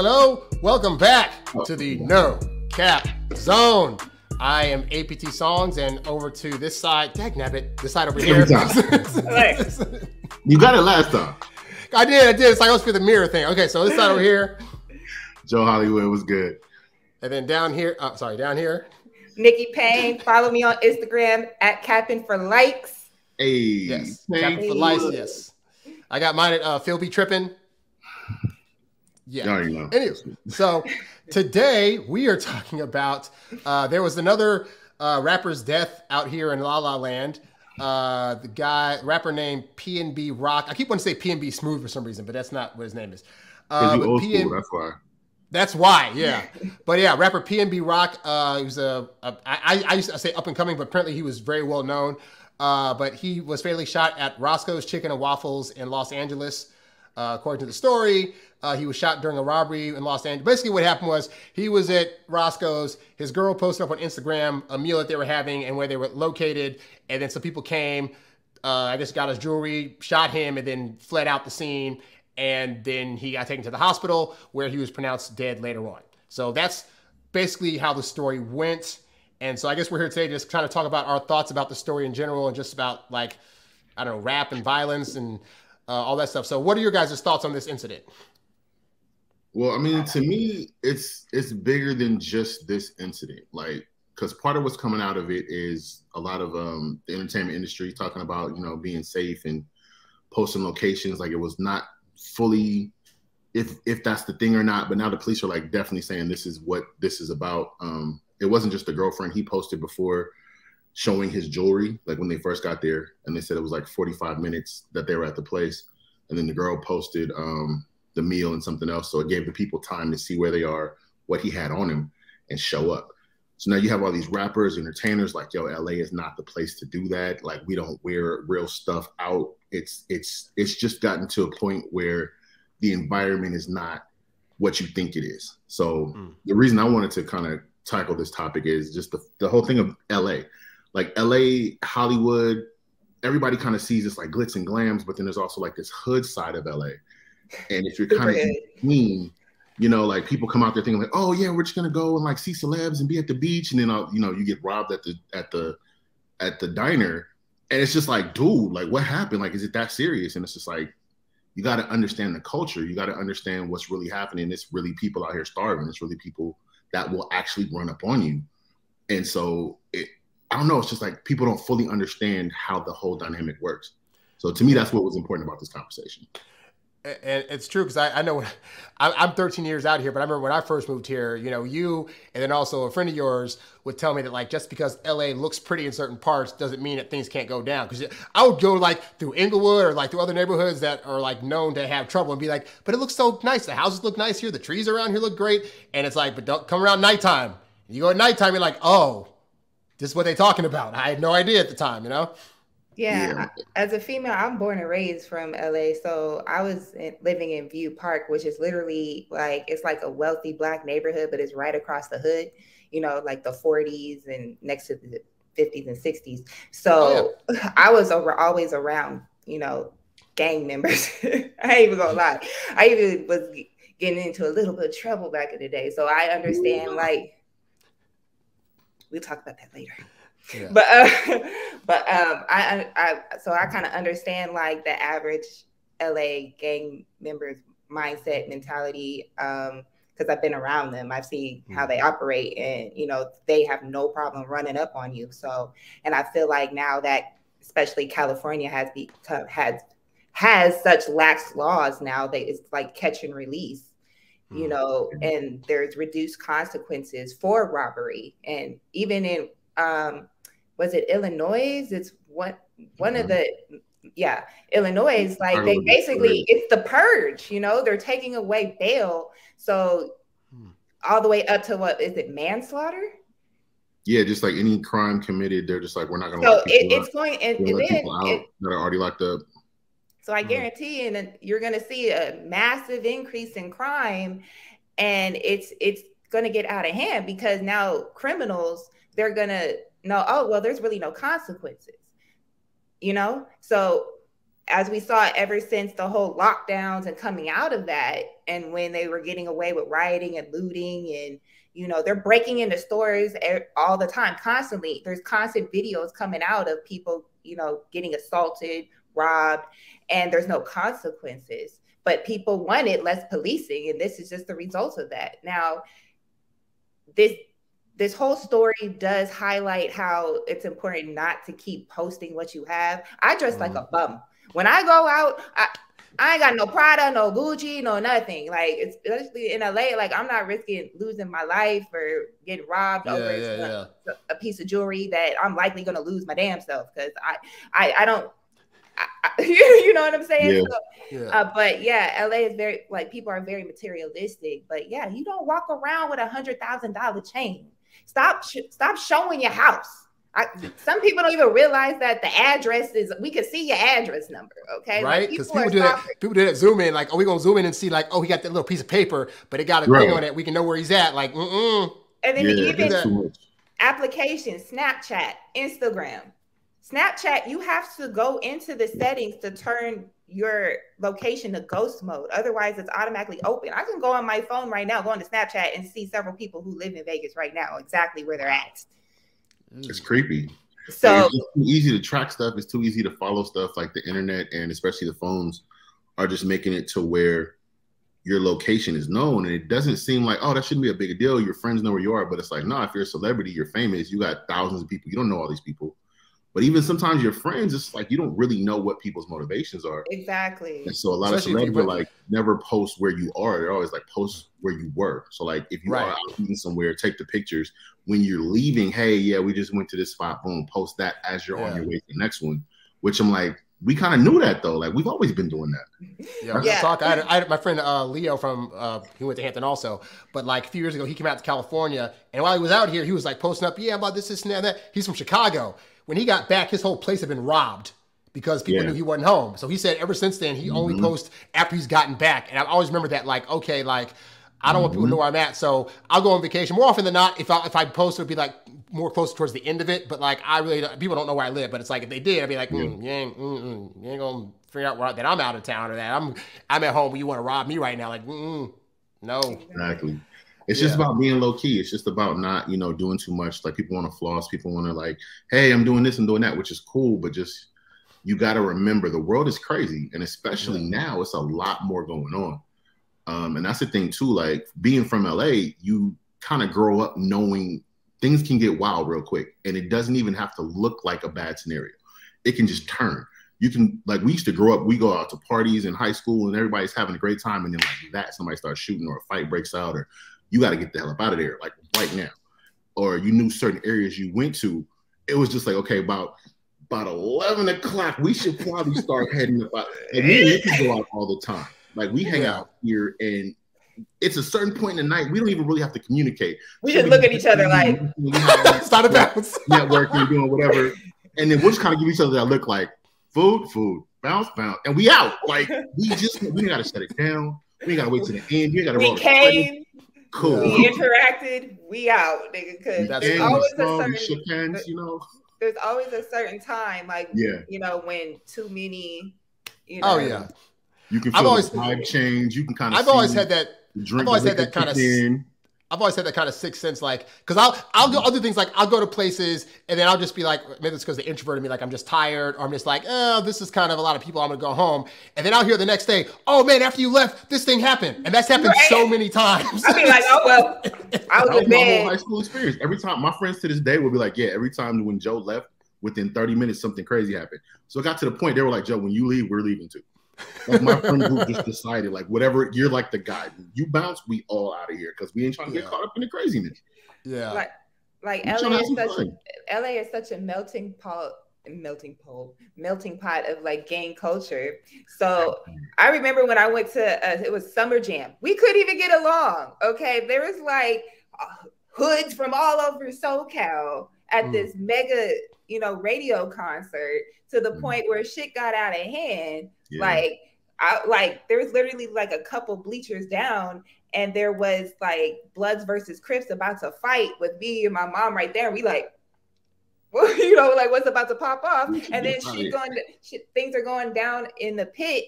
hello. Welcome back to the No Cap Zone. I am APT Songs, and over to this side, dagnabbit, this side over here. You got it last time. I did. It's like I was for the mirror thing. Okay, so this side over here. Joe Hollywood was good. And then down here, down here. Nikki Payne. Follow me on Instagram at Capping for Likes. Hey, yes, Capping for Likes. Yes, I got mine at Phil B Trippin'. Yeah. Anyway, so today we are talking about there was another rapper's death out here in La La Land. The rapper named PnB Rock. I keep wanting to say PnB Smooth for some reason, but that's not what his name is. Old school, that's why. That's why, yeah. But yeah, rapper PnB Rock. He was I used to say up and coming, but apparently he was very well known. But he was fatally shot at Roscoe's Chicken and Waffles in Los Angeles. According to the story, he was shot during a robbery in Los Angeles. Basically, what happened was he was at Roscoe's. His girl posted up on Instagram a meal that they were having and where they were located. And then some people came, I guess got his jewelry, shot him, and then fled out the scene. And then he got taken to the hospital where he was pronounced dead later on. So that's basically how the story went. And so I guess we're here today to just kind of talk about our thoughts about the story in general and just about, like, I don't know, rap and violence and all that stuff. So what are your guys' thoughts on this incident? Well, I mean, to me, it's bigger than just this incident. Like, because part of what's coming out of it is a lot of the entertainment industry talking about, being safe and posting locations. Like, it was not fully, if that's the thing or not. But now the police are like definitely saying this is what this is about. It wasn't just the girlfriend. He posted before showing his jewelry, like when they first got there, and they said it was like 45 minutes that they were at the place. And then the girl posted the meal and something else. So it gave the people time to see where they are, what he had on him, and show up. So now you have all these rappers, entertainers like, yo, LA is not the place to do that. Like, we don't wear real stuff out. It's just gotten to a point where the environment is not what you think it is. So the reason I wanted to kind of tackle this topic is just the whole thing of LA. Like, LA, Hollywood, everybody kind of sees this like glitz and glams, but then there's also like this hood side of LA. And if you're kind of mean, like people come out there thinking like, oh yeah, we're just gonna go and like see celebs and be at the beach, and then you get robbed at the diner, and it's just like, dude, like what happened? Like, is it that serious? And it's just like, you got to understand the culture. You got to understand what's really happening. It's really people out here starving. It's really people that will actually run up on you. And so I don't know. It's just like people don't fully understand how the whole dynamic works. So to me, that's what was important about this conversation. And it's true because I know I'm 13 years out here, but I remember when I first moved here, you and then also a friend of yours would tell me that like just because LA looks pretty in certain parts doesn't mean that things can't go down. Because I would go like through Inglewood or like through other neighborhoods that are like known to have trouble and be like, but it looks so nice. The houses look nice here. The trees around here look great. And it's like, but don't come around nighttime. You go at nighttime, you're like, oh, this is what they're talking about. I had no idea at the time, Yeah, as a female, I'm born and raised from LA. So I was living in View Park, which is literally like, it's like a wealthy Black neighborhood, but it's right across the hood, like the 40s and next to the 50s and 60s. So I was always around, gang members. I ain't even gonna lie. I even was getting into a little bit of trouble back in the day. So I understand, like, we'll talk about that later. Yeah. But I kind of understand like the average LA gang members mindset mentality because I've been around them. I've seen how they operate, and they have no problem running up on you. So, and I feel like now that especially California has such lax laws now that it's like catch and release. And there's reduced consequences for robbery, and even in was it Illinois? It's one of the Illinois. Like they basically, it's the purge. They're taking away bail, so all the way up to what is it, manslaughter? Yeah, just like any crime committed, they're just like, we're not going to. So it's going and then that are already locked up. So I guarantee, and you're going to see a massive increase in crime, and it's going to get out of hand because now criminals, they're going to know, oh, well, there's really no consequences, So as we saw ever since the whole lockdowns and coming out of that, and when they were getting away with rioting and looting, and they're breaking into stores all the time, constantly. There's constant videos coming out of people, getting assaulted, robbed, and there's no consequences. But people wanted less policing, and this is just the result of that. Now, this whole story does highlight how it's important not to keep posting what you have. I dress like a bum. When I go out, I ain't got no Prada, no Gucci, no nothing. Like, especially in LA, like, I'm not risking losing my life or getting robbed over a piece of jewelry that I'm likely going to lose my damn self, because I don't. You know what I'm saying? But yeah, LA is very, like, people are very materialistic. But yeah, you don't walk around with $100,000 chain. Stop showing your house. Some people don't even realize that the address is, we can see your address number, okay? Right? Because people do that. People do that zoom in, like, oh, we're gonna zoom in and see, like, oh, he got that little piece of paper, but it got a thing on it. We can know where he's at. Like, And then even applications, Snapchat, Instagram. Snapchat, you have to go into the settings to turn your location to ghost mode. Otherwise, it's automatically open. I can go on my phone right now, go into Snapchat, and see several people who live in Vegas right now, exactly where they're at. It's creepy. So like, it's too easy to track stuff. It's too easy to follow stuff. Like the internet and especially the phones are just making it to where your location is known. And it doesn't seem like, oh, that shouldn't be a big deal. Your friends know where you are. But it's like, no, if you're a celebrity, you're famous, you got thousands of people. You don't know all these people. But even sometimes your friends, it's like you don't really know what people's motivations are. Exactly. And so a lot of celebrities are like, never post where you are. They're always like, post where you were. So like if you are out eating somewhere, take the pictures. When you're leaving, hey, yeah, we just went to this spot, boom, post that as you're on your way to the next one. Which I'm like, we kind of knew that though. Like we've always been doing that. I had my friend Leo from he went to Hampton also, but like a few years ago he came out to California, and while he was out here, he was like posting up, about this and that. He's from Chicago. When he got back, his whole place had been robbed because people knew he wasn't home. So he said ever since then, he only posts after he's gotten back. And I always remember that, like, okay, like, I don't want people to know where I'm at. So I'll go on vacation. More often than not, if I post, it would be like more close towards the end of it. But like, people don't know where I live. But it's like, if they did, I'd be like, you ain't going to figure out that I'm out of town or that I'm at home. You want to rob me right now. Like, no. Exactly. It's just about being low key. It's just about not, doing too much. Like people want to floss. People want to like, hey, I'm doing this and doing that, which is cool. But just, you got to remember the world is crazy. And especially now, it's a lot more going on. And that's the thing too, like being from LA, you kind of grow up knowing things can get wild real quick. And it doesn't even have to look like a bad scenario. It can just turn. You can, like, we used to grow up, we go out to parties in high school and everybody's having a great time. And then like that, somebody starts shooting or a fight breaks out, or you got to get the hell up out of there, like right now. Or you knew certain areas you went to. It was just like, okay, about 11 o'clock, we should probably start heading about. And we can go out all the time. Like we hang out here, and it's a certain point in the night. We don't even really have to communicate. We just look at each other like, it's not a bounce. Networking, doing whatever. And then we'll just kind of give each other that look like food, bounce. And we out. Like we got to shut it down. We got to wait to the end. We got to roll. Cool. We interacted. We out, nigga. Because there's always there's always a certain time, like when too many, you can feel the vibe change. You can kind of. I've always had that kind of sixth sense, like, because I'll do things like I'll go to places and then I'll just be like, maybe it's because the introvert in me, like I'm just tired, or I'm just like, oh, this is kind of a lot of people, I'm gonna go home, and then I'll hear the next day, oh man, after you left, this thing happened, and that's happened so many times. I be like, oh well, I was in bed. My whole high school experience. Every time my friends to this day will be like, yeah, every time when Joe left, within 30 minutes something crazy happened. So it got to the point they were like, Joe, when you leave, we're leaving too. Like my friend group just decided, like, whatever, you're like the guy. You bounce, we all out of here because we ain't trying to get caught up in the craziness. Yeah. Like LA is such a melting pot of like gang culture. So I remember when I went to it was Summer Jam. We couldn't even get along. Okay, there was like hoods from all over SoCal at this mega, radio concert, to the point where shit got out of hand. Like there was literally like a couple bleachers down, and there was like Bloods versus Crips about to fight with me and my mom right there. We like, you know, like what's about to pop off, and then things are going down in the pit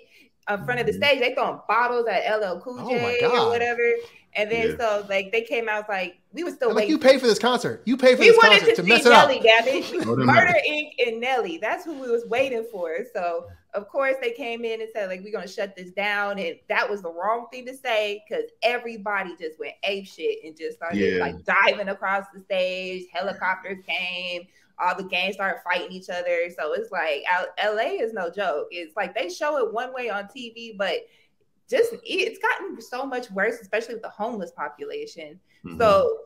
in front of the stage. They throwing bottles at LL Cool J or whatever, and then so like they came out like we were still waiting. You paid for this concert. You paid for this concert to mess Nelly, it up. Damn it, Murder Inc. and Nelly. That's who we was waiting for. So of course they came in and said like we're gonna shut this down, and that was the wrong thing to say because everybody just went ape shit and just started like diving across the stage. Helicopters came. All the gangs started fighting each other. So it's like LA is no joke. It's like they show it one way on TV, but it's gotten so much worse, especially with the homeless population. So,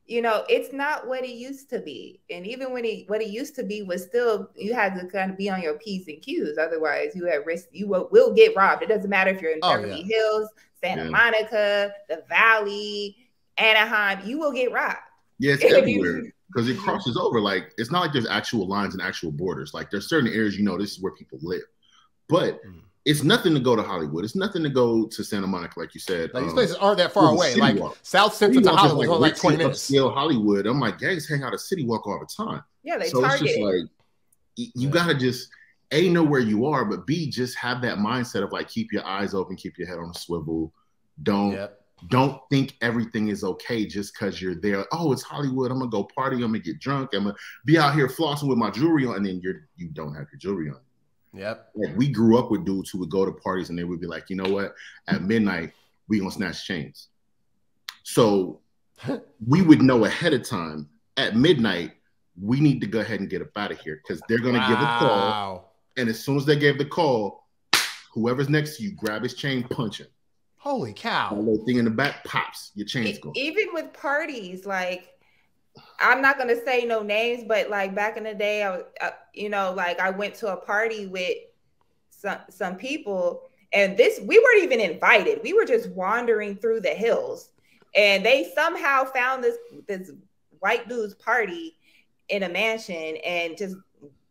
you know, it's not what it used to be. And even what it used to be was still, you had to kind of be on your P's and Q's. Otherwise, you at risk, you will get robbed. It doesn't matter if you're in Beverly Hills, Santa Monica, the Valley, Anaheim, you will get robbed. Yeah, it's everywhere. Because it crosses over. Like, it's not like there's actual lines and actual borders. Like, there's certain areas, you know, this is where people live. But it's nothing to go to Hollywood. It's nothing to go to Santa Monica, like you said. Like, these places aren't that far away. Like, South Central to Hollywood is only like 20 minutes. Still Hollywood. I'm like, gangs hang out at City Walk all the time. Yeah, they so target it's just like, you got to just, A, know where you are, but B, just have that mindset of, like, keep your eyes open, keep your head on a swivel. Don't think everything is okay just because you're there. Oh, it's Hollywood. I'm going to go party. I'm going to get drunk. I'm going to be out here flossing with my jewelry on. And then you don't have your jewelry on. Yep. Like, we grew up with dudes who would go to parties and they would be like, you know what? At midnight, we going to snatch chains. So we would know ahead of time at midnight, we need to go ahead and get up out of here because they're going to give a call. And as soon as they gave the call, whoever's next to you, grab his chain, punch him. Holy cow. A little thing in the back pops, your chain's gone. Even with parties, like, I'm not going to say no names, but like back in the day, I was, you know, like I went to a party with some people and we weren't even invited. We were just wandering through the hills and they somehow found this white dude's party in a mansion and just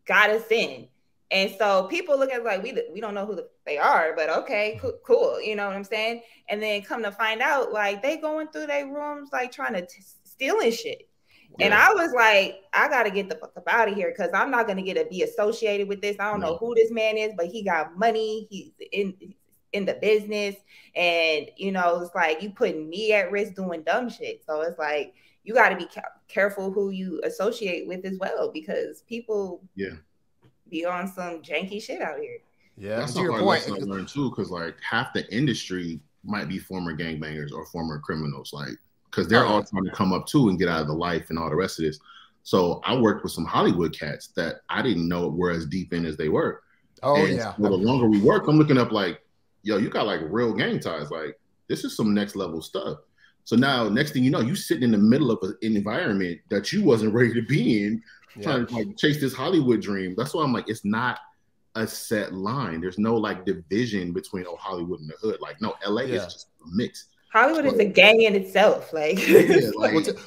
got us in. And so people look at it like, we don't know who they are, but okay, cool. You know what I'm saying? And then come to find out, like, they going through their rooms, like, trying to stealing shit. Yeah. And I was like, I got to get the fuck up out of here because I'm not going to be associated with this. I don't know who this man is, but he got money. He's in the business. And, you know, it's like you putting me at risk doing dumb shit. So it's like, you got to be careful who you associate with as well because people... be on some janky shit out here. Yeah, that's a hard lesson I learned too, because like half the industry might be former gangbangers or former criminals, like because they're all trying to come up too and get out of the life and all the rest of this. So I worked with some Hollywood cats that I didn't know were as deep in as they were. So the longer we work, I'm looking up like, yo, you got like real gang ties. Like this is some next level stuff. So now, next thing you know, you sitting in the middle of an environment that you wasn't ready to be in. Trying to like chase this Hollywood dream. That's why I'm like, it's not a set line. There's no like division between Hollywood and the hood. Like, no, LA is just a mix. Hollywood is a gang in itself. Like,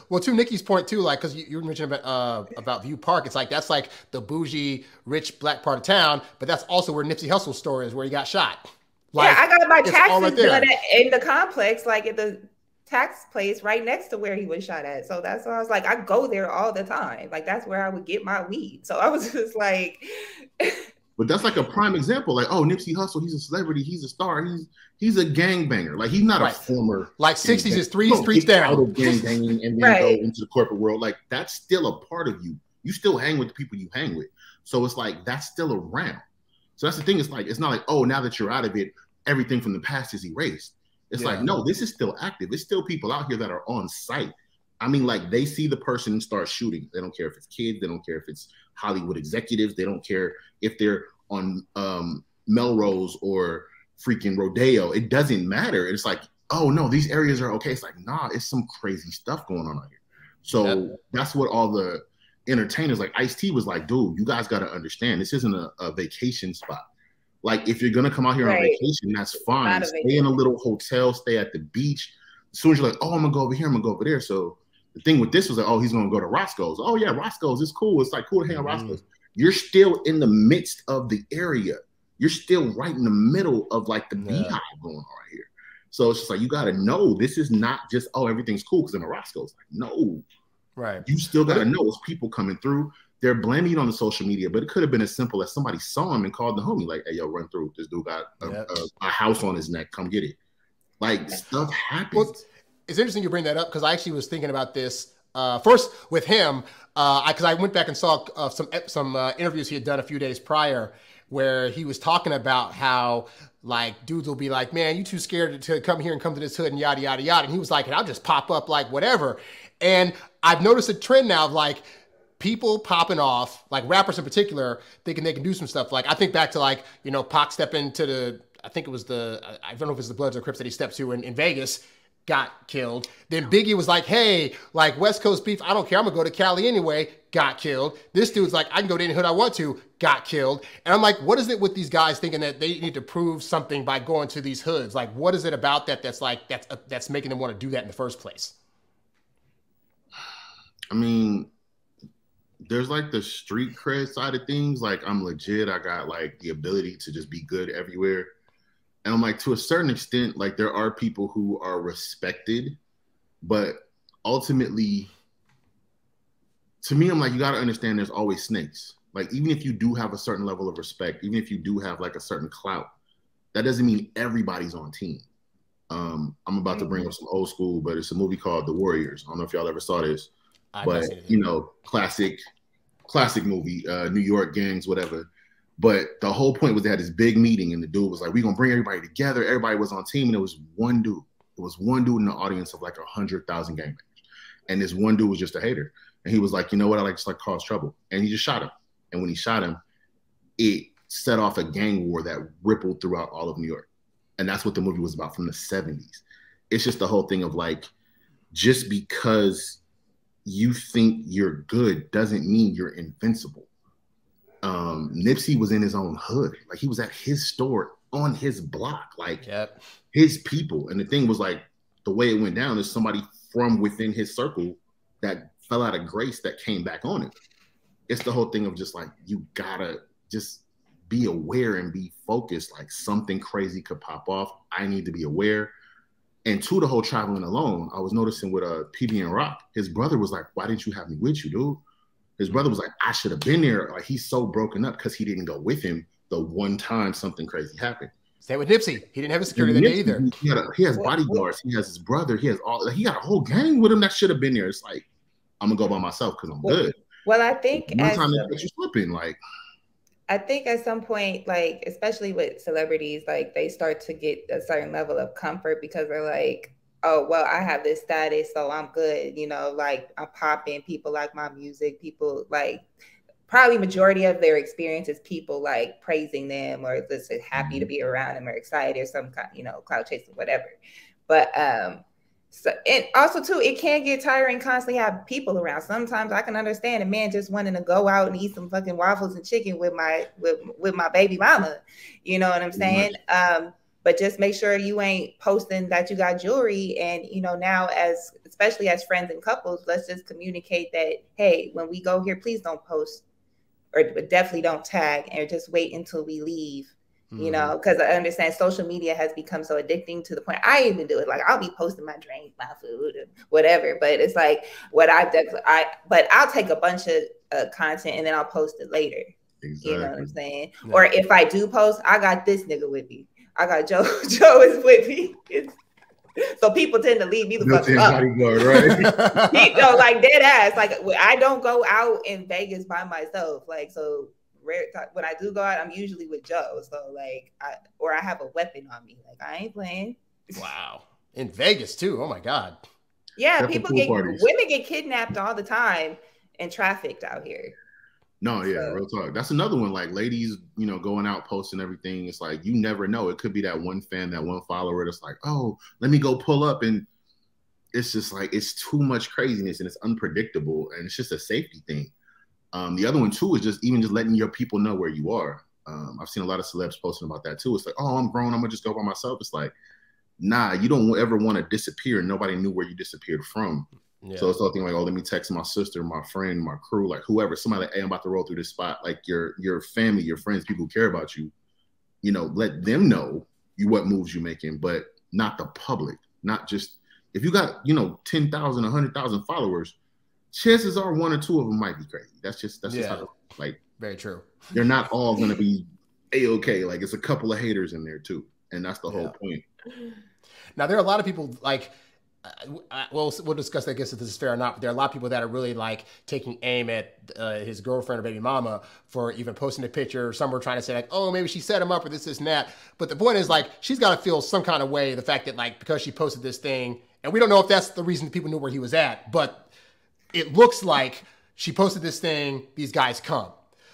well, to Nikki's point too, like, because you mentioned about View Park, it's like that's like the bougie, rich black part of town, but that's also where Nipsey Hussle's story is, where he got shot. Like, I got my taxes done in the complex, like at the tax place right next to where he was shot at. So that's why I was like, I go there all the time. Like that's where I would get my weed. So I was just like but that's like a prime example. Like, oh, Nipsey Hussle, he's a celebrity, he's a star, he's a gangbanger. Like he's not a former like 60s is three streets down. Out of gangbanging and then go into the corporate world. Like that's still a part of you. You still hang with the people you hang with. So it's like that's still around. So that's the thing. It's like it's not like, oh, now that you're out of it, everything from the past is erased. It's like, no, this is still active. It's still people out here that are on site. I mean, like they see the person and start shooting. They don't care if it's kids. They don't care if it's Hollywood executives. They don't care if they're on Melrose or freaking Rodeo. It doesn't matter. It's like, oh no, these areas are okay. It's like, nah, it's some crazy stuff going on out here. So that's what all the entertainers like Ice-T was like, dude, you guys got to understand. This isn't a vacation spot. Like, if you're going to come out here on vacation, that's fine. Stay in a little hotel, stay at the beach. As soon as you're like, oh, I'm going to go over here, I'm going to go over there. So the thing with this was like, oh, he's going to go to Roscoe's. Oh, yeah, Roscoe's is cool. It's like cool to hang out Roscoe's. You're still in the midst of the area. You're still right in the middle of like the beehive going on right here. So it's just like, you got to know this is not just, oh, everything's cool because in a Roscoe's. Like, no. Right. You still got to know it's people coming through. they're blaming it on the social media, but it could have been as simple as somebody saw him and called the homie, like, hey, yo, run through. This dude got a house on his neck. Come get it. Like, stuff happens. Well, it's interesting you bring that up because I actually was thinking about this first with him because I went back and saw some interviews he had done a few days prior where he was talking about how like dudes will be like, man, you too scared to come here and come to this hood and yada, yada, yada. And he was like, and I'll just pop up like whatever. And I've noticed a trend now of like, people popping off, like rappers in particular, thinking they can do some stuff. Like I think back to like, you know, Pac stepping to the, I think it was I don't know if it's the Bloods or Crips that he stepped to in Vegas, got killed. Then Biggie was like, hey, like West Coast beef, I don't care, I'm gonna go to Cali anyway, got killed. This dude's like, I can go to any hood I want to, got killed. And I'm like, what is it with these guys thinking that they need to prove something by going to these hoods? Like, what is it about that that's like, that's making them want to do that in the first place? I mean, there's like the street cred side of things. Like I'm legit. I got like the ability to just be good everywhere. And I'm like, to a certain extent, like there are people who are respected, but ultimately to me, I'm like, you got to understand there's always snakes. Like, even if you do have a certain level of respect, even if you do have like a certain clout, that doesn't mean everybody's on team. I'm about to bring up some old school, but it's a movie called The Warriors. I don't know if y'all ever saw this. But you know, classic movie, New York gangs, whatever. But the whole point was they had this big meeting, and the dude was like, "We're gonna bring everybody together." Everybody was on team, and it was one dude. It was one dude in the audience of like 100,000 gangbangers, and this one dude was just a hater. And he was like, "You know what? I just like cause trouble," and he just shot him. And when he shot him, it set off a gang war that rippled throughout all of New York, and that's what the movie was about from the 70s. It's just the whole thing of like, just because you think you're good doesn't mean you're invincible. Nipsey was in his own hood. Like he was at his store on his block, like his people. And the thing was like, the way it went down is somebody from within his circle that fell out of grace that came back on it. It's the whole thing of just like, you gotta just be aware and be focused. Like something crazy could pop off. I need to be aware. And to the whole traveling alone, I was noticing with PnB Rock, his brother was like, why didn't you have me with you, dude? His brother was like, I should have been there. Like he's so broken up because he didn't go with him the one time something crazy happened. Same with Nipsey. He didn't have a security that day either. He has bodyguards. He has his brother. He got a whole gang with him that should have been there. It's like, I'm gonna go by myself because I'm good. Well, I think one time they let you slip in, like. I think at some point, like, especially with celebrities, like they start to get a certain level of comfort because they're like, oh, well, I have this status, so I'm good. You know, like I'm popping, people like my music, people like probably majority of their experience is people like praising them or just happy to be around them or excited or some kind, you know, cloud chasing, whatever. But so, and also too, it can get tiring constantly have people around. Sometimes I can understand a man just wanting to go out and eat some fucking waffles and chicken with my baby mama. You know what I'm saying? But just make sure you ain't posting that you got jewelry. And, you know, now especially as friends and couples, let's just communicate that, hey, when we go here, please don't post or definitely don't tag and just wait until we leave. You know, because I understand social media has become so addicting to the point I even do it. Like I'll be posting my drink, my food, and whatever. But it's like but I'll take a bunch of content and then I'll post it later. Exactly. You know what I'm saying? Yeah. Or if I do post, I got this nigga with me. I got Joe. Joe is with me. So people tend to leave me the fuck up. Bodyguard, right? You know, like dead ass. Like I don't go out in Vegas by myself. Like so. When I do go out, I'm usually with Joe. So like, I have a weapon on me. Like I ain't playing. Wow, in Vegas too. Oh my god. Yeah, women get kidnapped all the time and trafficked out here. No, yeah, real talk. That's another one. Like ladies, you know, going out posting everything. It's like you never know. It could be that one fan, that one follower that's like, oh, let me go pull up, and it's just like it's too much craziness and it's unpredictable, and it's just a safety thing. The other one too is just letting your people know where you are. I've seen a lot of celebs posting about that too. It's like, oh, I'm grown, I'm gonna just go by myself. It's like, nah, you don't ever want to disappear. Nobody knew where you disappeared from. Yeah. So it's all thing like, oh, let me text my sister, my friend, my crew, like whoever, somebody like, hey, I'm about to roll through this spot. Like your family, your friends, people who care about you, you know, let them know what moves you're making, but not the public. Not just if you got, you know, 10,000, 100,000 followers, chances are one or two of them might be crazy. That's just how, like, very true. They're not all going to be A-okay. Like, it's a couple of haters in there too, and that's the whole point. Now, there are a lot of people like. We'll discuss, I guess, if this is fair or not, but there are a lot of people that are really like taking aim at his girlfriend or baby mama for even posting a picture. Some were trying to say like, oh, maybe she set him up or this and that. But the point is like, she's got to feel some kind of way, the fact that like, because she posted this thing, and we don't know if that's the reason people knew where he was at, but it looks like she posted this thing, these guys come.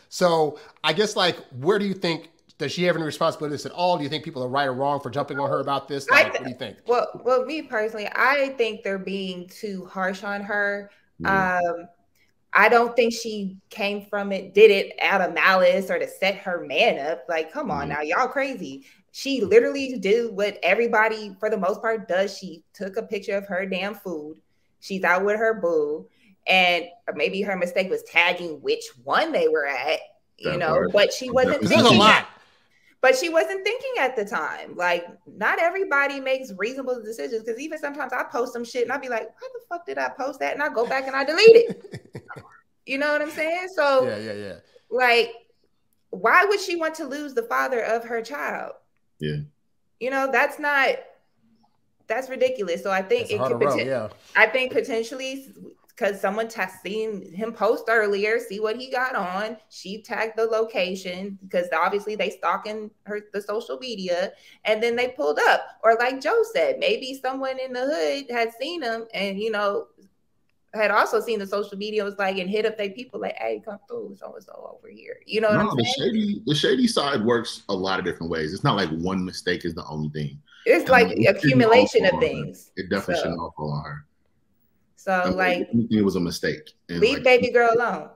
So I guess like, where do you think, does she have any responsibility at all? Do you think people are right or wrong for jumping on her about this? Like, what do you think? Well, me personally, I think they're being too harsh on her. I don't think she did it out of malice or to set her man up. Like, come on now, y'all crazy. She literally did what everybody, for the most part, does. She took a picture of her damn food. She's out with her boo. And maybe her mistake was tagging which one they were at, but she wasn't thinking. There's a lot. But she wasn't thinking at the time. Like, not everybody makes reasonable decisions. Because even sometimes I post some shit and I'll be like, why the fuck did I post that? And I go back and I delete it. You know what I'm saying? So, yeah. Like, why would she want to lose the father of her child? Yeah. That's ridiculous. So I think I think potentially, because someone seen him post earlier, see what he got on. She tagged the location because obviously they stalking the social media, and then they pulled up. Or like Joe said, maybe someone in the hood had seen him and had also seen the social media, was like, and hit up their people like, hey, come through, so and so over here. You know what I'm saying? The shady side works a lot of different ways. It's not like one mistake is the only thing. It's like accumulation of things. It definitely shouldn't all fall on her. So like, it was a mistake. And leave baby girl alone.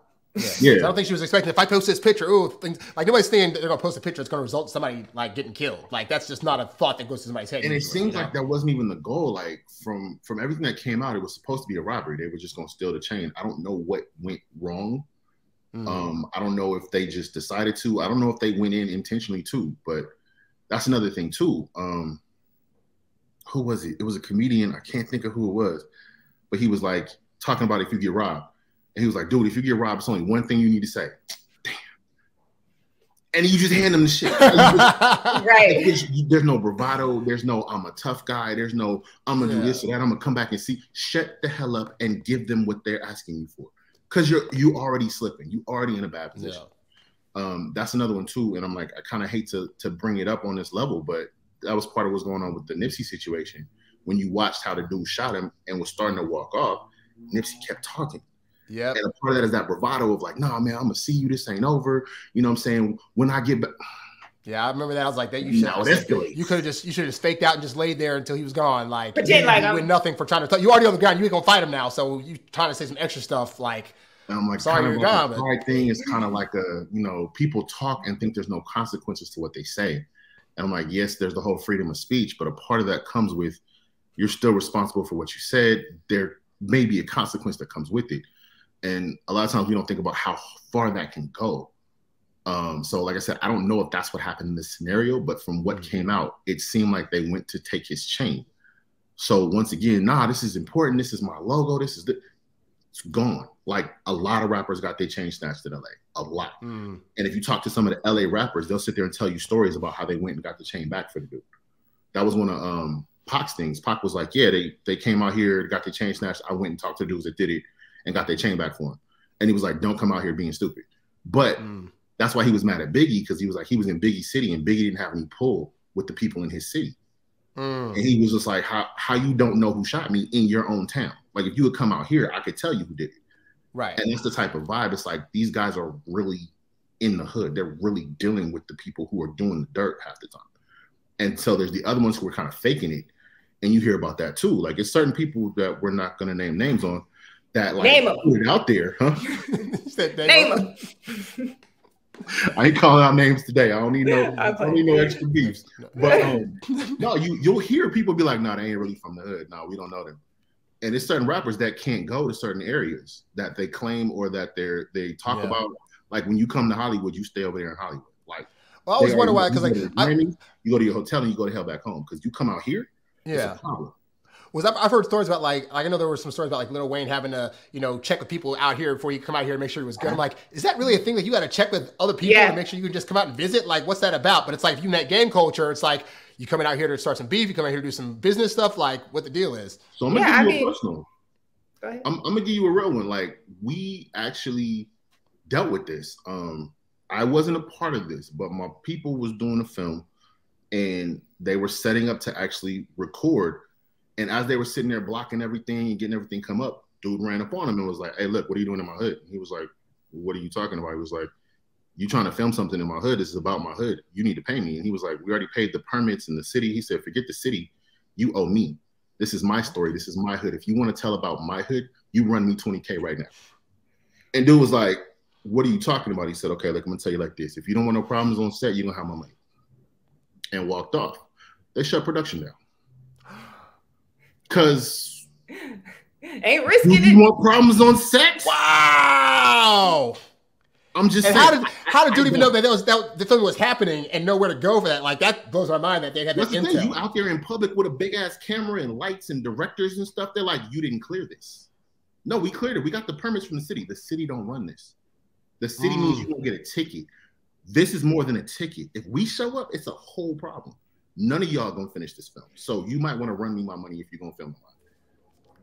Yeah. I don't think she was expecting, if I post this picture, things like, nobody's thinking they're gonna post a picture that's gonna result in somebody like getting killed. Like, that's just not a thought that goes to somebody's head. And it seems like that wasn't even the goal. Like, from everything that came out, it was supposed to be a robbery. They were just gonna steal the chain. I don't know what went wrong. I don't know if they just decided to. I don't know if they went in intentionally too. But that's another thing too. Who was it? It was a comedian. I can't think of who it was. But he was like talking about if you get robbed. And he was like, dude, if you get robbed, it's only one thing you need to say. Damn. And you just hand them the shit. Right. There's no bravado. There's no, I'm a tough guy. There's no, I'm going to do this or that. I'm going to come back and see. Shut the hell up and give them what they're asking you for. Because you already slipping. You already in a bad position. That's another one too. And I'm like, I kind of hate to bring it up on this level, but that was part of what's going on with the Nipsey situation. When you watched how the dude shot him and was starting to walk off, Nipsey kept talking. Yeah. And a part of that is that bravado of like, nah, man, I'm gonna see you. This ain't over. You know what I'm saying? When I get back. Yeah, I remember that. I was like, that you should have just faked out and just laid there until he was gone. Like, pretend like you win nothing for trying to you already on the ground. You ain't gonna fight him now. So you trying to say some extra stuff like, and I'm like, sorry, you're gone. The right thing is kind of like people talk and think there's no consequences to what they say. And I'm like, yes, there's the whole freedom of speech, but a part of that comes with you're still responsible for what you said. There may be a consequence that comes with it. And a lot of times we don't think about how far that can go. So like I said, I don't know if that's what happened in this scenario, but from what came out, it seemed like they went to take his chain. So once again, this is important. This is my logo. It's gone. Like, a lot of rappers got their chain snatched in LA, a lot. And if you talk to some of the LA rappers, they'll sit there and tell you stories about how they went and got the chain back for the dude. That was one of Pac's things. Pac was like, yeah, they came out here, got their chain snatched. I went and talked to the dudes that did it and got their chain back for him. And he was like, don't come out here being stupid. But that's why he was mad at Biggie, because he was like, he was in Biggie's city and Biggie didn't have any pull with the people in his city. And he was just like, how you don't know who shot me in your own town? Like, if you would come out here, I could tell you who did it. Right. And that's the type of vibe. It's like, these guys are really in the hood. They're really dealing with the people who are doing the dirt half the time. And so there's the other ones who are kind of faking it. And you hear about that too. Like, it's certain people that we're not going to name names on that like put it out there, huh? Name them. I ain't calling out names today. I don't need no extra beefs. But no, you'll hear people be like, no, they ain't really from the hood. No, we don't know them. And there's certain rappers that can't go to certain areas that they claim or that they talk about. Like, when you come to Hollywood, you stay over there in Hollywood. Like, well, I always wonder why, because like you go to your hotel and you go to hell back home, because you come out here, it's a problem. I've heard stories about like I know there were some stories about like Lil Wayne having to, check with people out here before you come out here and make sure he was good. I'm like, is that really a thing that you got to check with other people to make sure you can just come out and visit? Like, what's that about? But it's like, if you in that gang culture, it's like you coming out here to start some beef, you come out here to do some business stuff, like what the deal is. So I'm gonna give you a personal. Go ahead. I'm gonna give you a real one. Like, we actually dealt with this. I wasn't a part of this, but my people was doing a film and they were setting up to actually record. And as they were sitting there blocking everything and getting everything come up, dude ran up on him and was like, "Hey, look, what are you doing in my hood?" And he was like, "What are you talking about?" He was like, "You trying to film something in my hood? This is about my hood. You need to pay me." And he was like, "We already paid the permits in the city." He said, "Forget the city. You owe me. This is my story. This is my hood. If you want to tell about my hood, you run me $20K right now." And dude was like, "What are you talking about?" He said, "Okay, look, I'm going to tell you like this. If you don't want no problems on set, you don't have my money." And walked off. They shut production down. Because ain't risking it. You want problems on set? Wow. I'm just saying. How did dude even know that the film was happening and know where to go for that? Like, that blows my mind that they had that intel. You out there in public with a big ass camera and lights and directors and stuff. They're like, "You didn't clear this." No, we cleared it. We got the permits from the city. The city don't run this. The city means you won't get a ticket. This is more than a ticket. If we show up, it's a whole problem. None of y'all gonna finish this film. So you might want to run me my money if you're gonna film it.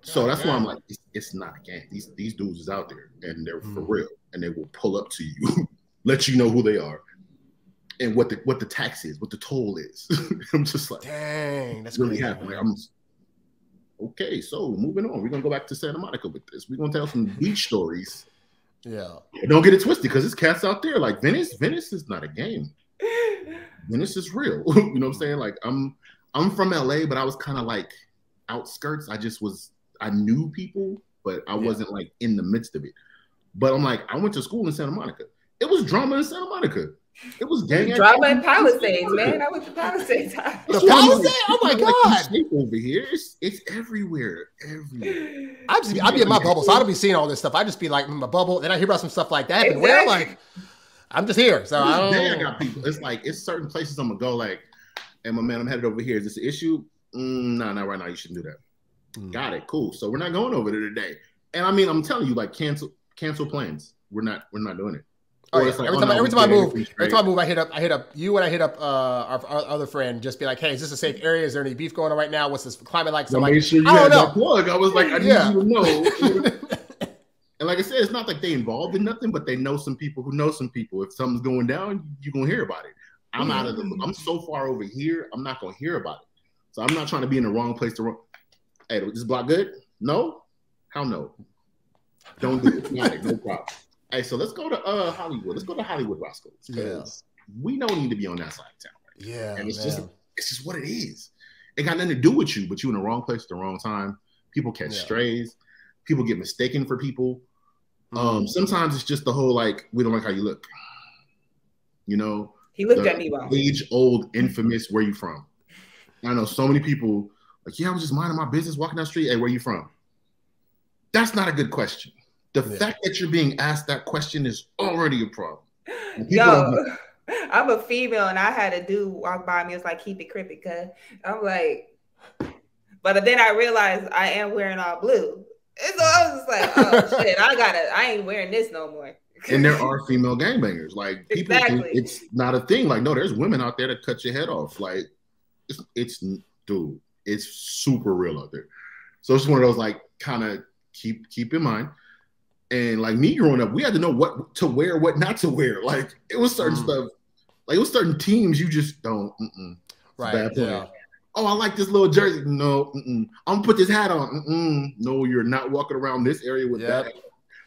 So that's why I'm like, it's not a game. These dudes is out there and they're for real, and they will pull up to you, let you know who they are, and what the tax is, what the toll is. I'm just like, dang, that's really happening. Okay, so moving on. We're gonna go back to Santa Monica with this. We're gonna tell some beach stories. Yeah. Don't get it twisted, because it's cats out there. Like Venice is not a game. Venice is real. You know what I'm saying? Like I'm from LA, but I was kind of like outskirts. I knew people, but I wasn't like in the midst of it. But I'm like, I went to school in Santa Monica. It was drama in Santa Monica. It was gang drama in Palisades, man. I went to Palisades. The Palisades? Oh my God. Like over here, it's everywhere. I'd be in my bubble, so I don't be seeing all this stuff. I just be like in my bubble. Then I hear about some stuff like that. And where like, I'm just here. So I got people. It's like, it's certain places I'm gonna go. Like, hey, my man, I'm headed over here. Is this an issue? No, not right now. You shouldn't do that. Got it. Cool. So we're not going over there today. And I mean, I'm telling you, like, cancel plans. We're not doing it. Oh, yeah. Like, every time I move, I hit up you, and I hit up our other friend. Just be like, "Hey, is this a safe area? Is there any beef going on right now? What's this climate like?" So make sure you had that plug. I was like, I need you to know. And like I said, it's not like they involved in nothing, but they know some people who know some people. If something's going down, you're gonna hear about it. I'm so far over here, I'm not gonna hear about it. So I'm not trying to be in the wrong place to run. Hey, is this block good? No? How no? Don't do it. Got it. No problem. Hey, so let's go to Hollywood. Let's go to Hollywood Roscoe's, because we don't need to be on that side of town right now. Yeah. And it's just what it is. It got nothing to do with you, but you in the wrong place at the wrong time. People catch strays. People get mistaken for people. Sometimes it's just the whole, like, we don't like how you look. You know? He looked at me wrong. Age-old, infamous, where you from? I know so many people, like, I was just minding my business, walking down the street. Hey, where you from? That's not a good question. The fact that you're being asked that question is already a problem. Yo, I'm a female, and I had a dude walk by me. It's like, keep it crippy, cuz. I'm like, but then I realized I am wearing all blue. And so I was just like, oh shit, I ain't wearing this no more. And there are female gangbangers. Like, people think it's not a thing. Like, no, there's women out there that cut your head off. Like, it's dude, it's super real out there. So it's one of those, like, kind of keep in mind. And like me growing up, we had to know what to wear, what not to wear. Like, it was certain stuff. Like, it was certain teams you just don't. Right. Bad plan. Oh, I like this little jersey. No. I'm gonna put this hat on. No, you're not walking around this area with that.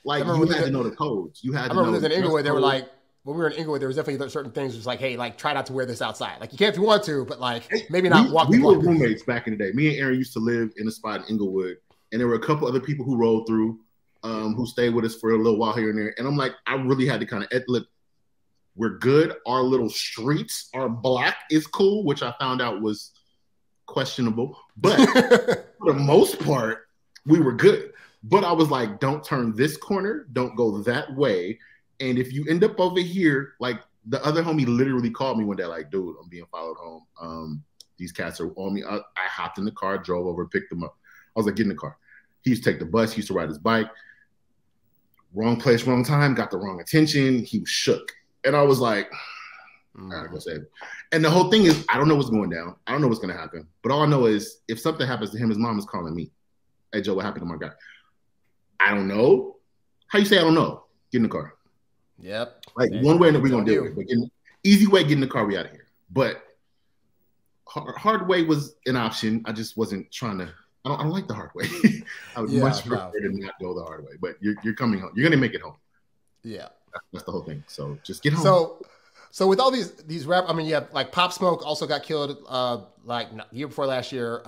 Like, you had to know the codes. You had to know. I remember in Inglewood, they were like, when we were in Inglewood, there was definitely certain things. Just like, hey, like, try not to wear this outside. Like, you can if you want to, but like, maybe not walk. We were roommates back in the day. Me and Aaron used to live in a spot in Inglewood, and there were a couple other people who rolled through, who stayed with us for a little while here and there. And I'm like, I really had to kind of look. We're good. Our little streets are black is cool, which I found out was questionable. But for the most part, we were good. But I was like, don't turn this corner. Don't go that way. And if you end up over here, like, the other homie literally called me one day, like, dude, I'm being followed home. These cats are on me. I hopped in the car, drove over, picked them up. I was like, get in the car. He used to take the bus. He used to ride his bike. Wrong place, wrong time. Got the wrong attention. He was shook. And I was like, I gotta go save him. And the whole thing is, I don't know what's going down. I don't know what's going to happen. But all I know is if something happens to him, his mom is calling me. Hey, Joe, what happened to my guy? I don't know. How you say I don't know? Get in the car. Yep. Like one way that we're going to do it. But easy way, get in the car, we out of here. But hard way was an option. I just wasn't trying to. I don't like the hard way. I would much prefer to not go the hard way. But you're coming home. You're gonna make it home. Yeah, that's the whole thing. So just get home. So with all these rap, I mean, yeah, like Pop Smoke also got killed like year before last year.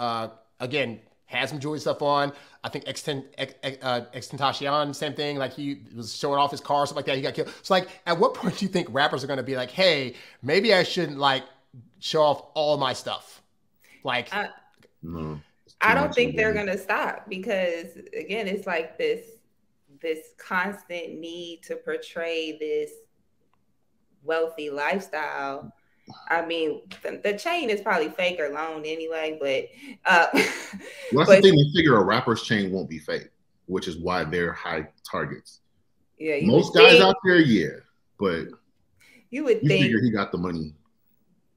Again, had some jewelry stuff on. I think Extentacion, same thing. Like he was showing off his car, stuff like that. He got killed. So like, at what point do you think rappers are gonna be like, hey, maybe I shouldn't like show off all my stuff? Like, no. I don't think they're gonna stop because again, it's like this constant need to portray this wealthy lifestyle. I mean, the chain is probably fake or loaned anyway, but well, that's the thing. They figure a rapper's chain won't be fake, which is why they're high targets. Yeah, most guys out there, but you would think figure he got the money.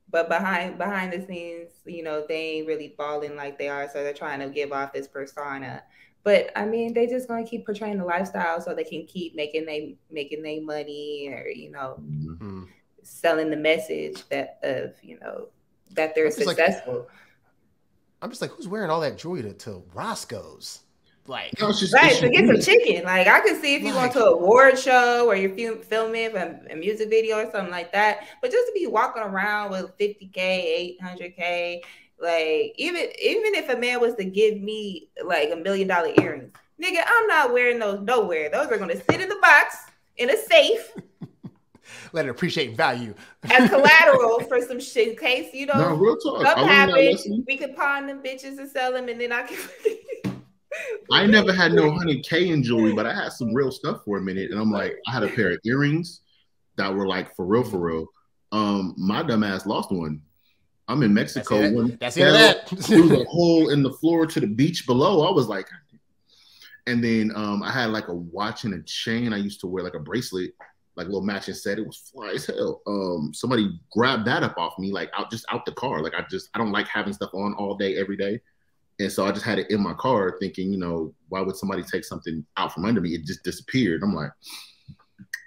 But behind the scenes, you know, they ain't really balling like they are. So they're trying to give off this persona. But I mean, they just gonna keep portraying the lifestyle so they can keep making they money, or you know, selling the message that they're successful. I'm just like, who's wearing all that jewelry to Roscoe's? Like, right, to get some chicken. Like, I could see if you go to an award show or you're filming a music video or something like that. But just to be walking around with 50K, 800K, like even if a man was to give me like $1 million earrings, nigga, I'm not wearing those nowhere. Those are gonna sit in the box in a safe. Let it appreciate value as collateral for some shit in case real talk. Something happens. We could pawn them bitches and sell them, and then I can. I never had no 100K in jewelry, but I had some real stuff for a minute. And I'm like, I had a pair of earrings that were like for real. My dumb ass lost one. I'm in Mexico. There was a hole in the floor to the beach below. I was like, and then I had like a watch and a chain. I used to wear like a bracelet, like a little matching set. It was fly as hell. Somebody grabbed that up off me, like out the car. Like I don't like having stuff on all day, every day. And so I just had it in my car thinking, why would somebody take something out from under me? It just disappeared. I'm like,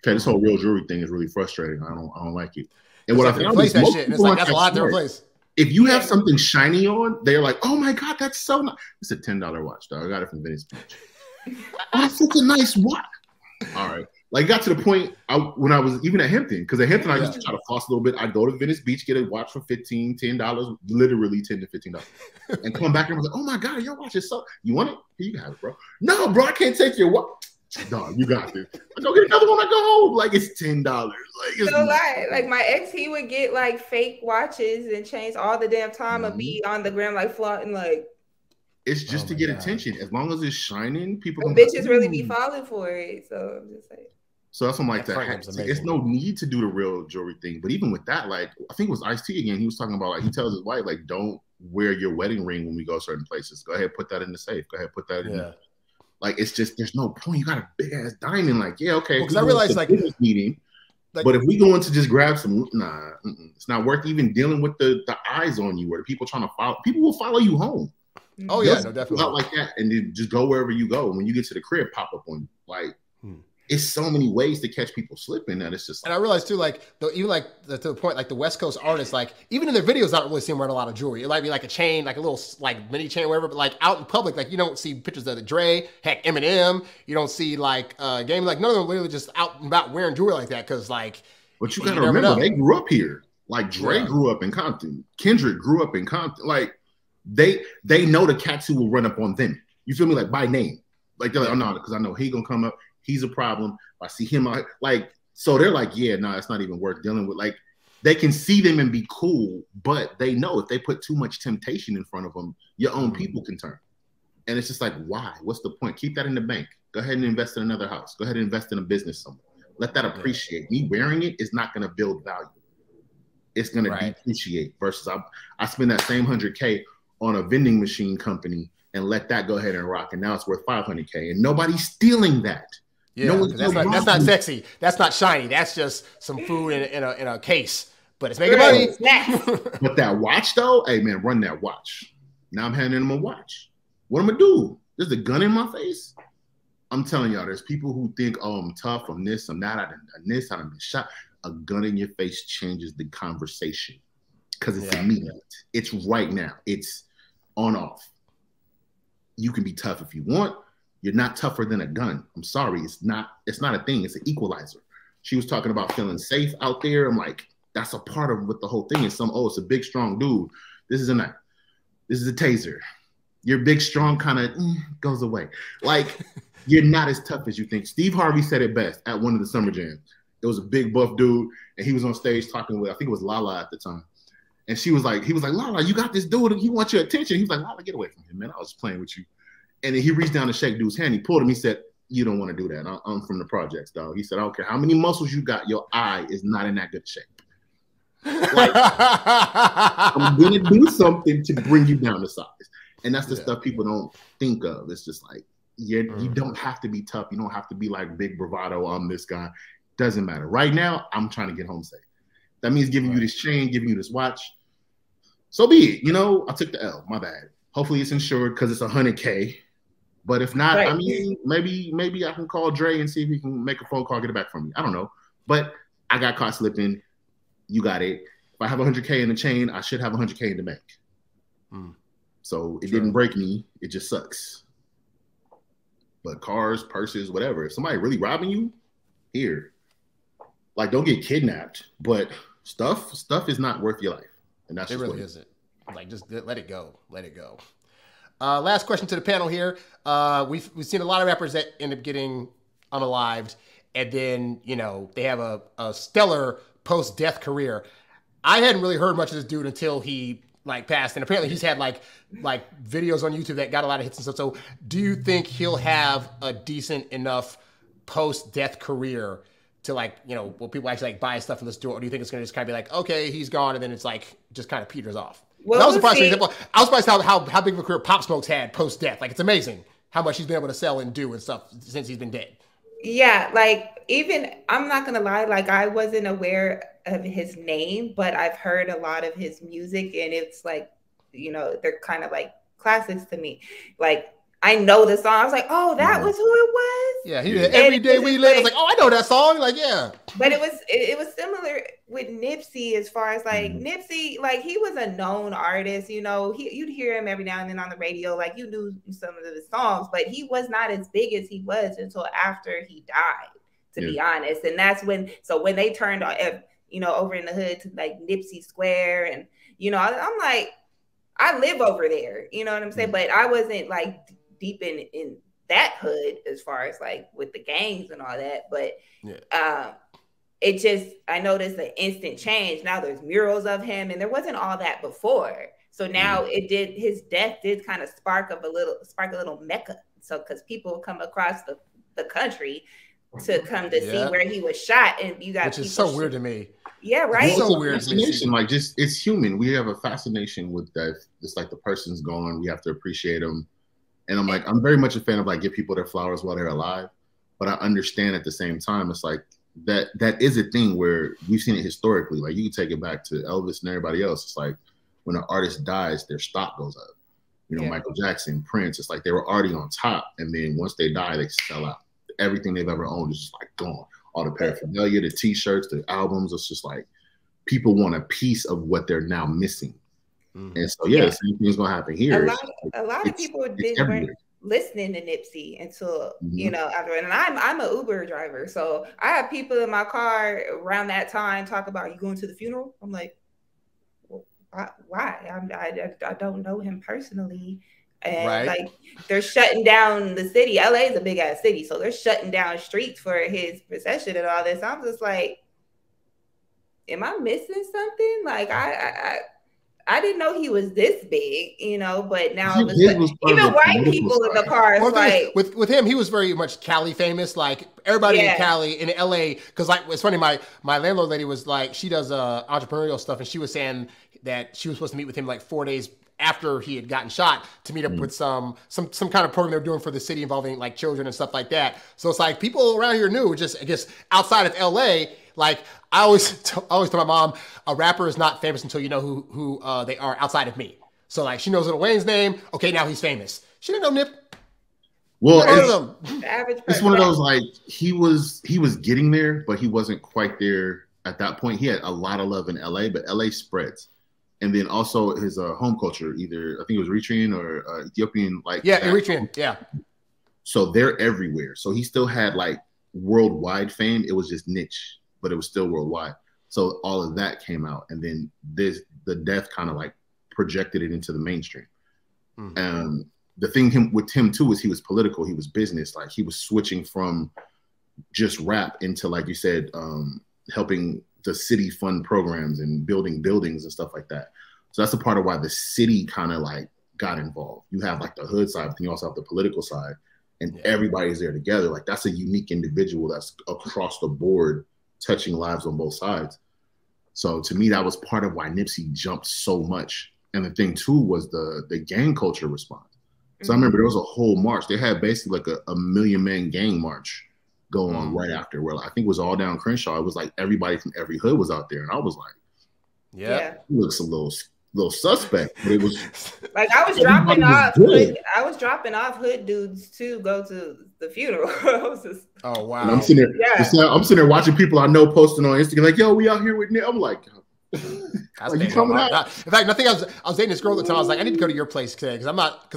okay, this whole real jewelry thing is really frustrating. I don't like it. And what I found is most people aren't that's a lot to replace. If you have something shiny on, they're like, oh my God, that's so nice. It's a $10 watch, dog. I got it from Venice Beach. Oh, that's such a nice watch. All right. Like, it got to the point when I was even at Hampton, because at Hampton, I used to try to floss a little bit. I'd go to Venice Beach, get a watch for $10, literally $10 to $15, and come back and was like, oh my God, your watch is so, you want it? Here you have it, bro. No, bro, I can't take your watch. Dog, you got this. I go get another one, I go home. Like, it's $10. Like my ex, he would get like fake watches and chains all the damn time and be on the gram like flaunting like. It's just to get attention. As long as it's shining, people can bitches really be falling for it. So I'm just like. So that's something like that. It's no need to do the real jewelry thing. But even with that, like, I think it was Ice-T again. He was talking about, like, he tells his wife, like, don't wear your wedding ring when we go certain places. Go ahead, put that in the safe. Go ahead, put that in. Like, it's just, there's no point. You got a big ass diamond. Like, yeah, okay. Because I realized, like, meeting. But if we go in to just grab some, it's not worth even dealing with the eyes on you or the people trying to follow. People will follow you home. Oh, yeah, no, definitely. Not like that. And then just go wherever you go. When you get to the crib, pop up on you. Like, it's so many ways to catch people slipping that it's just. And I realized too, like, even like to the point, like the West Coast artists, like even in their videos, I don't really see them wearing a lot of jewelry. It might be like a chain, like a little like mini chain, or whatever. But like out in public, like you don't see pictures of the Dre, heck, Eminem. You don't see like Game, like none of them literally just out and about wearing jewelry like that because like. But you gotta remember, they grew up here. Like Dre grew up in Compton, Kendrick grew up in Compton. Like they know the cats who will run up on them. You feel me? Like by name. Like they're like, oh no, because I know he gonna come up. He's a problem. I see him out, like, so they're like, yeah, no, it's not even worth dealing with. Like, they can see them and be cool, but they know if they put too much temptation in front of them, your own people can turn. And it's just like, why? What's the point? Keep that in the bank. Go ahead and invest in another house. Go ahead and invest in a business somewhere. Let that appreciate. Me wearing it is not going to build value. It's going to depreciate versus I spend that same 100K on a vending machine company and let that go ahead and rock. And now it's worth 500K, and nobody's stealing that. Yeah, no that's not sexy. That's not shiny. That's just some food in a case. But it's making money. But that watch though, hey man, run that watch. Now I'm handing him a watch. What am I gonna do? There's a gun in my face. I'm telling y'all, there's people who think, oh, I'm tough, I'm this, I'm that, I done this, I done been shot. A gun in your face changes the conversation because it's immediate. It's right now. It's on off. You can be tough if you want. You're not tougher than a gun. I'm sorry. It's not a thing. It's an equalizer. She was talking about feeling safe out there. I'm like, that's a part of what the whole thing is. It's a big, strong dude. This is a taser. Your big, strong kind of goes away. Like, you're not as tough as you think. Steve Harvey said it best at one of the summer jams. It was a big buff dude, and he was on stage talking with, I think it was Lala at the time. And he was like, Lala, you got this dude, he wants your attention. He was like, Lala, get away from him, man. I was playing with you. And then he reached down to shake dude's hand. He pulled him. He said, you don't want to do that. I'm from the projects, dog. He said, I don't care how many muscles you got. Your eye is not in that good shape. Like, I'm going to do something to bring you down to size. And that's the stuff people don't think of. It's just like, you don't have to be tough. You don't have to be like big bravado. I'm this guy. Doesn't matter. Right now, I'm trying to get home safe. That means giving you this chain, giving you this watch. So be it. I took the L. My bad. Hopefully it's insured because it's 100K. But if not, I mean, maybe I can call Dre and see if he can make a phone call, get it back from me. I don't know. But I got caught slipping. You got it. If I have 100K in the chain, I should have 100K in the bank. So it didn't break me. It just sucks. But cars, purses, whatever. If somebody really robbing you, here. Like, don't get kidnapped. But stuff is not worth your life. And that's it really isn't. Like, just let it go. Let it go. Last question to the panel here. We've seen a lot of rappers that end up getting unalived, and then they have a stellar post-death career. I hadn't really heard much of this dude until he passed, and apparently he's had like videos on YouTube that got a lot of hits and stuff. So, do you think he'll have a decent enough post-death career to will people actually buy stuff in the store, or do you think it's going to just kind of be like, okay, he's gone, and then it's just kind of peters off? Well, I was surprised how big of a career Pop Smoke's had post death. It's amazing how much he's been able to sell and do and stuff since he's been dead. Yeah, even I'm not gonna lie, I wasn't aware of his name, but I've heard a lot of his music, and it's they're kind of like classics to me. I know the song. I was like, oh, that was who it was. Yeah, he did Every Day We Live. I was like, oh, I know that song. Yeah. But it was similar with Nipsey as far as Nipsey, he was a known artist. You'd hear him every now and then on the radio. You knew some of the songs, but he was not as big as he was until after he died, to be honest. And that's when they turned over in the hood to Nipsey Square, and I'm like, I live over there. You know what I'm saying? But I wasn't deep in that hood as far as with the gangs and all that, but it just, I noticed an instant change. Now there's murals of him, and there wasn't all that before. So now his death did kind of spark a little mecca. So because people come across the country to come to see where he was shot, and you got which is so weird to me. Yeah, right. It's so weird. Fascination, it's human. We have a fascination with that. It's the person's gone. We have to appreciate them. And I'm very much a fan of give people their flowers while they're alive. But I understand at the same time, it's that is a thing where we've seen it historically. You can take it back to Elvis and everybody else. It's when an artist dies, their stock goes up. Michael Jackson, Prince, it's they were already on top. And then once they die, they sell out. Everything they've ever owned is just gone. All the paraphernalia, the t-shirts, the albums, it's just people want a piece of what they're now missing. And so, the same thing's gonna happen here. A lot of people weren't listening to Nipsey until after. And I'm an Uber driver, so I have people in my car around that time talk about, you going to the funeral? I'm like, well, why? I don't know him personally, and they're shutting down the city. LA is a big ass city, so they're shutting down streets for his procession and all this. I'm just like, am I missing something? I didn't know he was this big, but now even white people in the car. With him, he was very much Cali famous. Everybody in Cali, in LA, because it's funny, my landlord lady was she does entrepreneurial stuff, and she was saying that she was supposed to meet with him 4 days after he had gotten shot to meet up with some kind of program they're doing for the city involving like children and stuff like that. So it's like people around here knew, just I guess outside of LA, like I always tell my mom, a rapper is not famous until you know who they are outside of me. So like she knows Lil Wayne's name. Okay, now he's famous. She didn't know Nip. Well, It's one of those like he was getting there, but he wasn't quite there at that point. He had a lot of love in LA, but LA spreads. And then also his home culture, either I think it was Eritrean or Ethiopian, like Eritrean, yeah. So they're everywhere. So he still had like worldwide fame. It was just niche, but it was still worldwide. So all of that came out, and then the death kind of like projected it into the mainstream. The thing with Tim too is he was political. He was business. Like he was switching from just rap into, like you said, helping the city fund programs and building buildings and stuff like that. So that's a part of why the city kind of like got involved. You have like the hood side, but you also have the political side, and everybody's there together. Like that's a unique individual that's across the board touching lives on both sides. So to me, that was part of why Nipsey jumped so much. And the thing too was the gang culture response. So I remember there was a whole march. They had basically like a 1 million man gang march go on right after, where I think it was all down Crenshaw. It was like everybody from every hood was out there, and I was like, yeah, he looks a little suspect. But it was like I was dropping off. I was dropping off hood dudes to go to the funeral. Oh wow! And I'm sitting there watching people I know posting on Instagram like, "Yo, we out here with Nick." I'm like, like, you coming out? In fact, I think I was dating this girl at the time. I was like, I need to go to your place today because I'm not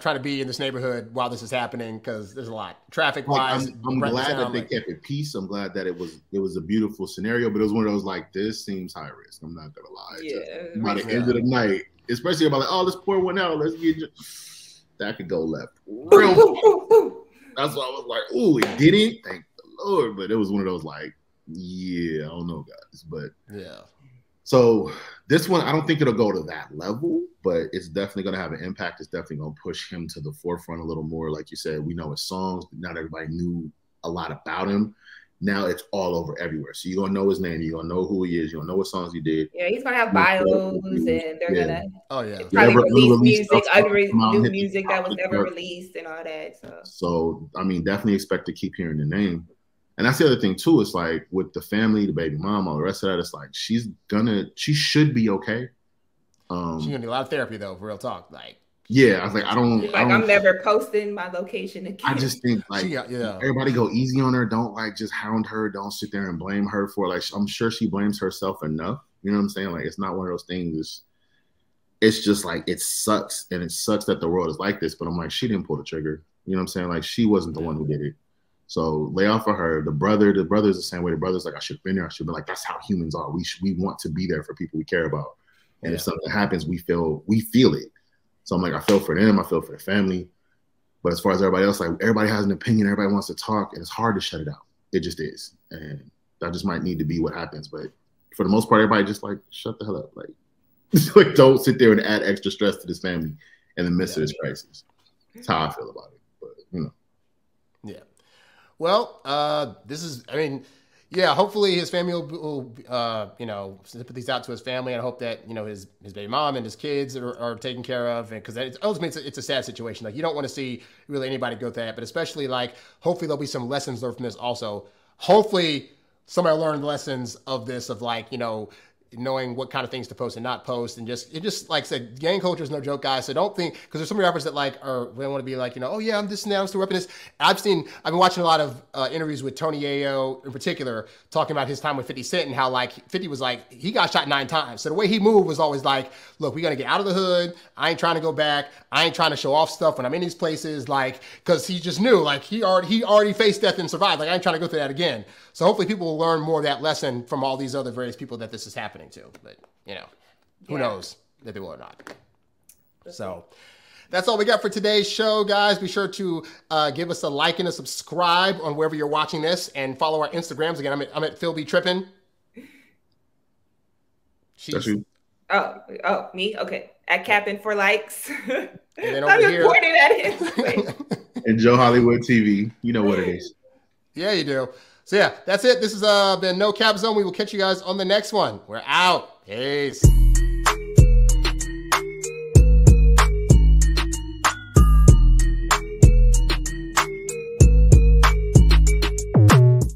trying to be in this neighborhood while this is happening because there's a lot traffic wise. I'm glad that they kept it peace. I'm glad that it was a beautiful scenario, but it was one of those like, this seems high risk. I'm not gonna lie. Yeah. By the end of the night, especially about like, oh, let's pour one out. Let's get that could go left real. That's why I was like, oh, it didn't. Thank the Lord. But it was one of those like, yeah, I don't know, guys, but yeah. So this one, I don't think it'll go to that level, but it's definitely going to have an impact. It's definitely going to push him to the forefront a little more. Like you said, we know his songs, but not everybody knew a lot about him. Now it's all over everywhere. So you're going to know his name. You're going to know who he is. You're going to know what songs he did. Yeah, he's going to have bios, and they're going to probably release music, new music that was never released and all that. So, I mean, definitely expect to keep hearing the name. And that's the other thing too. It's like with the family, the baby mom, all the rest of that. It's like she should be okay. She's gonna need a lot of therapy though, for real talk. Like, yeah, I was like, I'm never posting my location again. I just think like everybody go easy on her. Don't like just hound her. Don't sit there and blame her for like. I'm sure she blames herself enough. You know what I'm saying? Like it's not one of those things. It's just like it sucks, and it sucks that the world is like this. But I'm like, she didn't pull the trigger. You know what I'm saying? Like she wasn't the one who did it. So lay off of her. The brother's the same way. The brother's like, I should have been there. I should have been like, that's how humans are. We want to be there for people we care about. And if something happens, we feel it. So I'm like, I feel for them. I feel for the family. But as far as everybody else, like everybody has an opinion. Everybody wants to talk, and it's hard to shut it out. It just is. And that just might need to be what happens. But for the most part, everybody just like, shut the hell up. Like don't sit there and add extra stress to this family in the midst of this crisis. That's how I feel about it. But Yeah. Well, hopefully his family will sympathies out to his family. And I hope that, his baby mom and his kids are taken care of. And because ultimately it's a sad situation. Like you don't want to see really anybody go through that, but especially like, hopefully there'll be some lessons learned from this also. Hopefully somebody learned lessons of this, of like, knowing what kind of things to post and not post, and just like I said, gang culture is no joke, guys. So don't think, because there's some rappers that like they want to be like, oh yeah, I'm this and that, I'm still repping this. I've been watching a lot of interviews with Tony Yayo in particular, talking about his time with 50 Cent and how like 50 was like, he got shot 9 times. So the way he moved was always like, look, we got to get out of the hood. I ain't trying to go back. I ain't trying to show off stuff when I'm in these places, like, because he just knew, like, he already faced death and survived. Like, I ain't trying to go through that again. So hopefully people will learn more of that lesson from all these other various people that this is happening to. But, who knows if they will or not. So that's all we got for today's show, guys. Be sure to give us a like and a subscribe on wherever you're watching this, and follow our Instagrams. Again, I'm at Phil B. Trippin. Oh, me? Okay. At Captain for likes. And then over here. Pointing at him. And Joe Hollywood TV. You know what it is. Yeah, you do. So yeah, that's it. This has been No Cap Zone. We will catch you guys on the next one. We're out. Peace.